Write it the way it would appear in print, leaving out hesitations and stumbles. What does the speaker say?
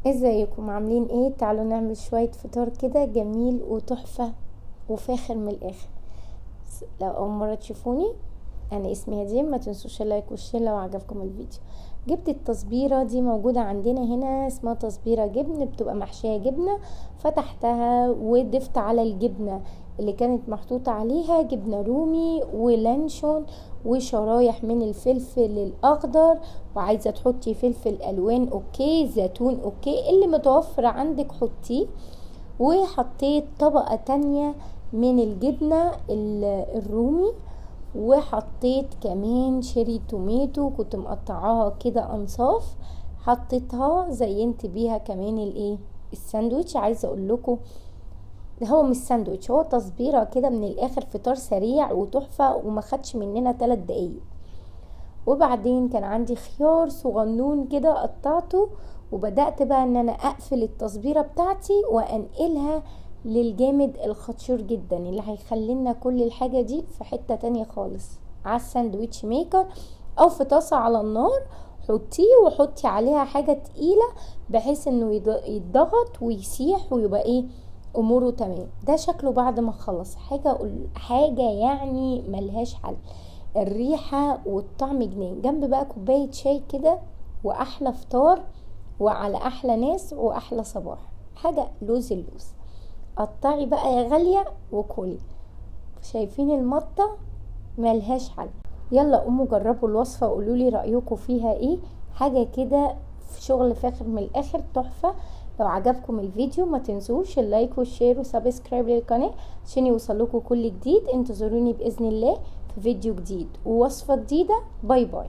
ازيكم عاملين ايه؟ تعالوا نعمل شوية فطار كده جميل وتحفة وفاخر من الاخر. لو اول مرة تشوفوني، انا اسمي هديم، ما تنسوش اللايك والشير لو عجبكم الفيديو. جبت التصبيرة دي، موجودة عندنا هنا، اسمها تصبيرة جبن، بتبقى محشية جبنة. فتحتها وضفت على الجبنة اللي كانت محطوطة عليها جبنة رومي ولانشون وشرايح من الفلفل الاخضر، وعايزة تحطي فلفل الوان اوكي، زيتون اوكي، اللي متوفر عندك حطيه. وحطيت طبقة تانية من الجبنة الرومي، وحطيت كمان شيري توميتو، كنت مقطعاها كده انصاف، حطيتها زينت بيها كمان الساندويتش. عايزه اقول لكم هو مش ساندويتش، هو تصبيره كده من الاخر، فطار سريع وتحفه وما خدش مننا 3 دقايق. وبعدين كان عندي خيار صغنون كده قطعته، وبدأت بقى ان انا اقفل التصبيرة بتاعتي وانقلها للجامد الخطير جدا اللي هيخلينا كل الحاجة دي في حتة تانية خالص، على الساندويتش ميكر او في طاسة على النار. حطيه وحطي عليها حاجة تقيلة بحيث انه يتضغط ويسيح ويبقى اموره تمام. ده شكله بعد ما خلص. حاجة يعني ملهاش حل، الريحة والطعم جنان، جنب بقى كوباية شاي كده، واحلى فطار وعلى احلى ناس واحلى صباح. حاجة لوز اللوز. قطعي بقى يا غالية وكلي. شايفين المطة؟ ملهاش حل. يلا قوموا جربوا الوصفة وقولولي رأيكم فيها ايه. حاجة كده في شغل فاخر من الاخر، تحفة. لو عجبكم الفيديو ما تنسوش اللايك والشير وسبسكرايب للقناة عشان يوصلكوا كل جديد. انتظروني بإذن الله في فيديو جديد ووصفة جديدة. باي باي.